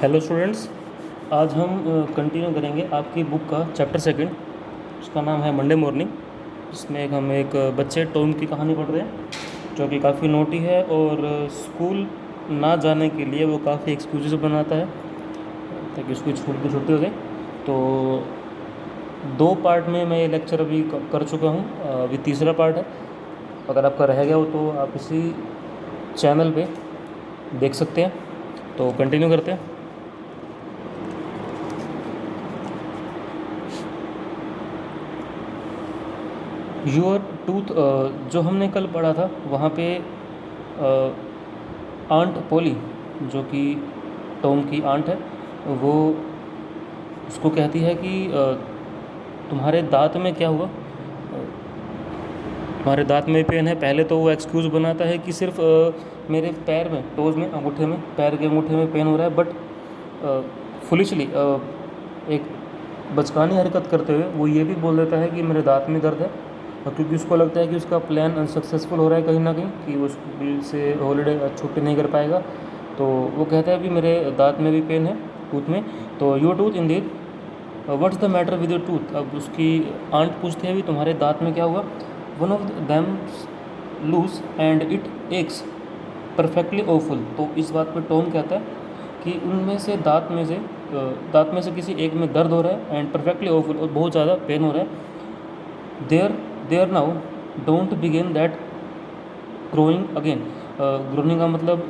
Hello students. आज हम continue करेंगे आपकी बुक का चैप्टर सेकंड। उसका नाम है मंडे मॉर्निंग। इसमें हम एक बच्चे टॉम की कहानी पढ़ रहे हैं जो कि काफ़ी नोटी है और स्कूल ना जाने के लिए वो काफ़ी एक्सक्यूजेस बनाता है ताकि उसकी स्कूल की छुट्टी हो जाए। तो दो पार्ट में मैं ये लेक्चर अभी कर चुका हूँ, अभी तीसरा पार्ट है। अगर आपका रह गया हो तो आप इसी चैनल पे देख सकते हैं। तो कंटिन्यू करते हैं। योर टूथ, जो हमने कल पढ़ा था वहाँ पे आंट पोली, जो कि टॉम की आंट है, वो उसको कहती है कि तुम्हारे दांत में क्या हुआ, तुम्हारे दांत में पेन है। पहले तो वो एक्सक्यूज़ बनाता है कि सिर्फ मेरे पैर में, टोज़ में, अंगूठे में, पैर के अंगूठे में पेन हो रहा है। बट फुलिशली एक बचकानी हरकत करते हुए वो ये भी बोल देता है कि मेरे दांत में दर्द है, और क्योंकि उसको लगता है कि उसका प्लान अनसक्सेसफुल हो रहा है कहीं ना कहीं, कि वो स्कूल से हॉलीडे छुट्टी नहीं कर पाएगा। तो वो कहता है कि मेरे दांत में भी पेन है, टूथ में। तो योर टूथ इन दीड, what's the matter with your tooth. अब उसकी आंट पूछते हैं भी तुम्हारे दांत में क्या हुआ। One of them loose and it aches perfectly awful. तो इस बात पर टॉम कहता है कि उनमें से दांत में से किसी एक में दर्द हो रहा है, एंड परफेक्टली ओफुल, और बहुत ज़्यादा पेन हो रहा है। There now don't begin that groaning again. Groaning का मतलब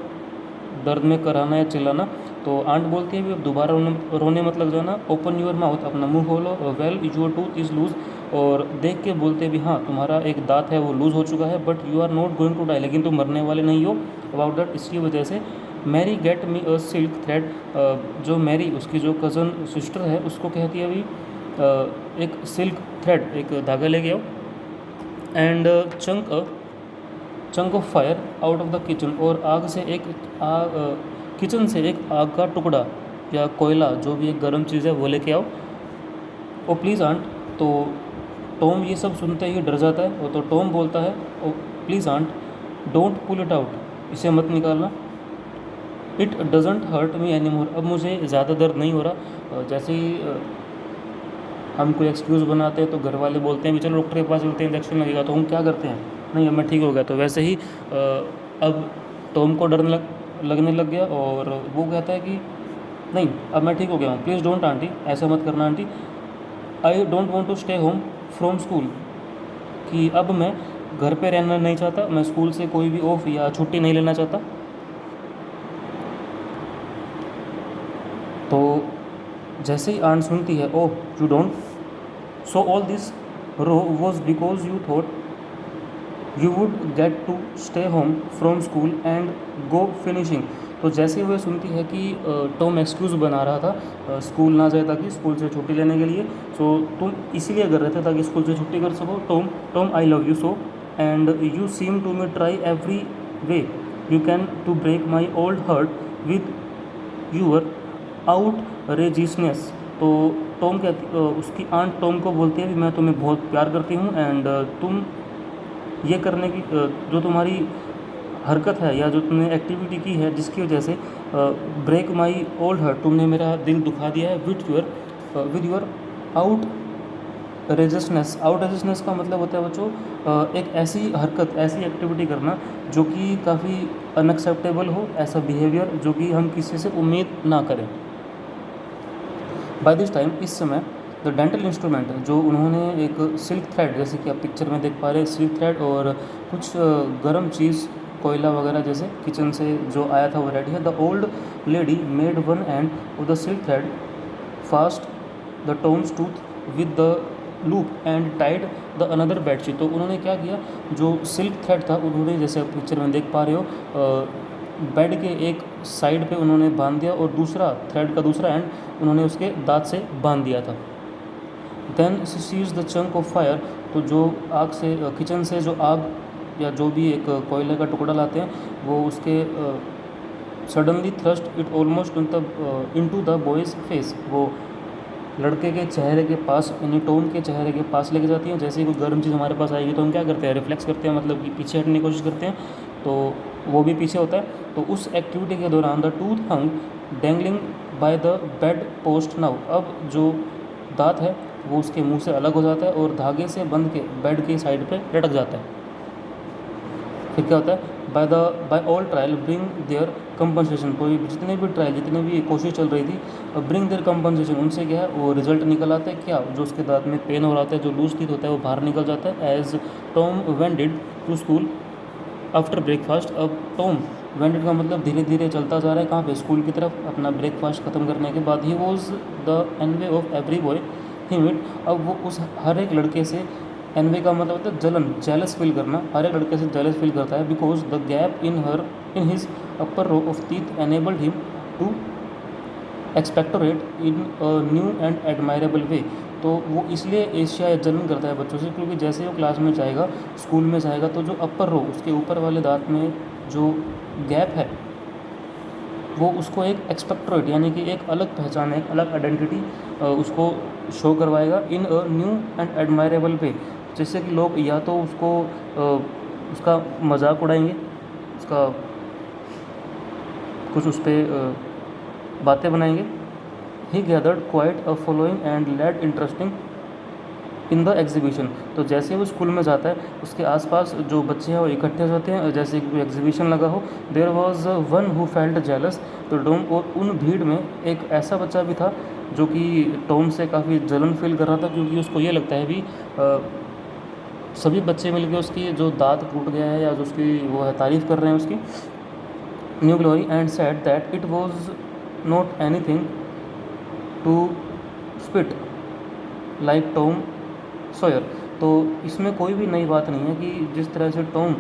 दर्द में कराना या चिल्लाना। तो आंट बोलती है भी अब दोबारा रोने मत लग जाना। ओपन योर माउथ, अपना मुंह खोलो। Well your tooth is loose, और देख के बोलते भी हाँ तुम्हारा एक दांत है वो लूज़ हो चुका है, but you are not going to die, लेकिन तुम मरने वाले नहीं हो अबाउट दैट, इसकी वजह से। मैरी गेट मी अ सिल्क थ्रेड। जो मैरी, उसकी जो कज़न सिस्टर है, उसको कहती है भी एक सिल्क थ्रेड, एक धागा लेके आओ। And chunk of fire out of the kitchen, और आग से एक किचन से एक आग का टुकड़ा या कोयला, जो भी एक गर्म चीज़ है, वो लेके आओ। Oh please aunt. तो टॉम ये सब सुनते ही डर जाता है, और तो टॉम बोलता है oh please aunt, don't pull it out, इसे मत निकालना। It doesn't hurt me any more, अब मुझे ज़्यादा दर्द नहीं हो रहा। जैसे ही हम कोई एक्सक्यूज़ बनाते हैं तो घर वाले बोलते हैं भी चलो डॉक्टर के पास चलते हैं, इंजेक्शन लगेगा, तो हम क्या करते हैं, नहीं अब मैं ठीक हो गया। तो वैसे ही अब टॉम को डर लगने लग गया, और वो कहता है कि नहीं अब मैं ठीक हो गया हूँ, प्लीज़ डोंट आंटी, ऐसा मत करना aunty. I don't want to stay home from school, कि अब मैं घर पे रहना नहीं चाहता, मैं स्कूल से कोई भी ऑफ या छुट्टी नहीं लेना चाहता। तो जैसे ही आंट सुनती है oh you don't, so all this row was because you thought you would get to stay home from school and go fishing. तो जैसे वह सुनती है कि टॉम एक्सक्यूज़ बना रहा था स्कूल ना जाए ताकि स्कूल से छुट्टी लेने के लिए, सो तुम इसीलिए कर रहे थे ताकि स्कूल से छुट्टी कर सको। Tom I love you so, and you seem to me try every way you can to break my old heart with your outrageousness. तो उसकी आंट टॉम को बोलती है कि मैं तुम्हें बहुत प्यार करती हूँ, एंड तुम ये करने की जो तुम्हारी हरकत है या जो तुमने एक्टिविटी की है जिसकी वजह से ब्रेक माई ओल्ड हर्ट, तुमने मेरा दिल दुखा दिया है विद योर आउट रेजिस्टनेस का मतलब होता है बच्चों एक ऐसी हरकत, ऐसी एक्टिविटी करना जो कि काफ़ी अनएक्सेप्टेबल हो, ऐसा बिहेवियर जो कि हम किसी से उम्मीद ना करें। बाय दिस टाइम, इस समय, द डेंटल इंस्ट्रूमेंट, जो उन्होंने एक सिल्क थ्रेड, जैसे कि आप पिक्चर में देख पा रहे हैं, सिल्क थ्रेड और कुछ गर्म चीज़, कोयला वगैरह जैसे किचन से जो आया था वो रेडी है। The old lady made one end of the silk thread fast the Tom's tooth with the loop and tied the another bedsheet. तो उन्होंने क्या किया, जो सिल्क थ्रेड था उन्होंने, जैसे आप पिक्चर में देख पा रहे हो, बेड के एक साइड पे उन्होंने बांध दिया, और दूसरा थ्रेड का दूसरा एंड उन्होंने उसके दांत से बांध दिया था। Then she seize the chunk of fire. तो जो आग से, किचन से जो आग या जो भी एक कोयले का टुकड़ा लाते हैं, वो उसके suddenly thrust it almost into the boys face, वो लड़के के चेहरे के पास, यानी टॉम के चेहरे के पास लेके जाती हैं। जैसे ही कोई गर्म चीज़ हमारे पास आएगी तो हम क्या करते हैं, रिफ्लेक्स करते हैं, मतलब कि पीछे हटने की कोशिश करते हैं, तो वो भी पीछे होता है। तो उस एक्टिविटी के दौरान the tooth hung dangling by the bed post now. अब जो दांत है वो उसके मुंह से अलग हो जाता है और धागे से बंध के बेड की साइड पे लटक जाता है। फिर क्या होता है, by all trial bring their compensation, कोई जितने भी ट्रायल जितने भी कोशिश चल रही थी, ब्रिंग देयर कंपनसेशन, उनसे क्या है वो रिजल्ट निकल आता है क्या, जो उसके दांत में पेन हो रहा होता है, जो लूज टीथ होता है वो बाहर निकल जाता है। As Tom wended to school after breakfast. अब टॉम वेंडेड का मतलब धीरे धीरे चलता जा रहा है कहाँ पे, स्कूल की तरफ, अपना ब्रेकफास्ट खत्म करने के बाद। He was the envy of every boy he meet. अब वो उस हर एक लड़के से, एनवे का मतलब होता है जलन, जेलस फील करना, हर एक लड़के से जेलस फील करता है। Because the gap in his upper row of teeth enabled him to expectorate in a new and admirable way. तो वो इसलिए ईर्ष्या या जलन करता है बच्चों से, क्योंकि जैसे वो क्लास में जाएगा, स्कूल में जाएगा, तो जो अपर रो, उसके ऊपर वाले दांत में जो गैप है वो उसको एक एक्सपेक्टोरेट यानी कि एक अलग पहचान, एक अलग आइडेंटिटी उसको शो करवाएगा इन अ न्यू एंड एडमायरेबल वे। जिससे कि लोग या तो उसको उसका मजाक उड़ाएंगे, उसका कुछ उस पर बातें बनाएंगे। He gathered quite a following and led interesting in the exhibition. तो जैसे वो स्कूल में जाता है, उसके आसपास जो बच्चे हैं वो इकट्ठे हो जाते हैं, जैसे कि कोई एग्जीबिशन लगा हो। There was one who felt jealous, तो टॉम, और उन भीड़ में एक ऐसा बच्चा भी था जो कि टॉम से काफ़ी जलन फील कर रहा था, क्योंकि उसको ये लगता है भी सभी बच्चे मिलकर उसकी जो दांत टूट गया है या जो उसकी वो है तारीफ़ कर रहे हैं उसकी, new glory, and said that it was not anything to spit like Tom Sawyer. तो इसमें कोई भी नई बात नहीं है कि जिस तरह से टॉम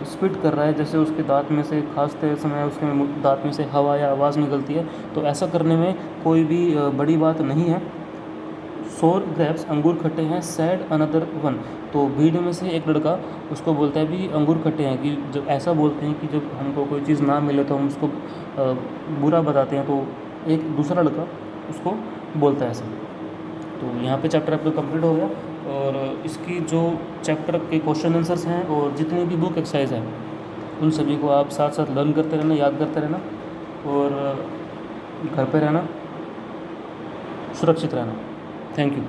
स्पिट कर रहा है, जैसे उसके दांत में से खांसते समय उसके दांत में से हवा या आवाज़ निकलती है, तो ऐसा करने में कोई भी बड़ी बात नहीं है। सोर ग्रेप्स, अंगूर खट्टे हैं, सैड अनदर वन। तो भीड़ में से एक लड़का उसको बोलता है भी अंगूर खट्टे हैं, कि जब ऐसा बोलते हैं कि जब हमको कोई चीज़ ना मिले तो हम उसको बुरा बताते हैं, तो एक दूसरा लड़का उसको बोलता है ऐसा। तो यहाँ पे चैप्टर आपका कंप्लीट हो गया, और इसकी जो चैप्टर के क्वेश्चन आंसर्स हैं और जितनी भी बुक एक्सरसाइज है उन सभी को आप साथ साथ लर्न करते रहना, याद करते रहना, और घर पे रहना, सुरक्षित रहना। Thank you.